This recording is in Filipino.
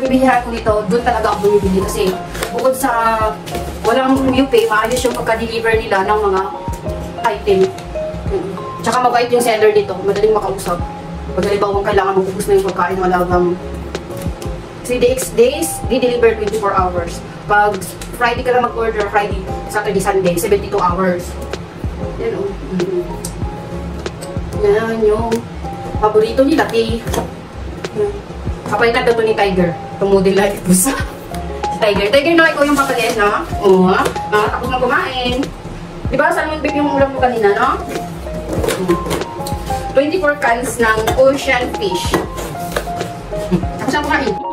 binihan ko nito, doon talaga ako bumibili kasi bukod sa walang UP, maayos yung pagka-deliver nila ng mga item. Tsaka mabait yung seller dito, madaling makausap. Pag halimbawa kailangan mag-ubos na yung pagkain, wala bang 3 days, di-deliver 24 hours. Pag Friday ka na mag-order, Friday, Saturday, Sunday, 72 hours. Yan o. Yan yung paborito nila, tea. Kapalitan na ito ni Tiger. Tumudin lang ito sa Tiger. Tiger na ikaw yung papalian, no? Oo, tapos na kumain. Diba, salmon beef yung ulam mo kanina, no? 24 cans ng ocean fish. Tapos na kumain.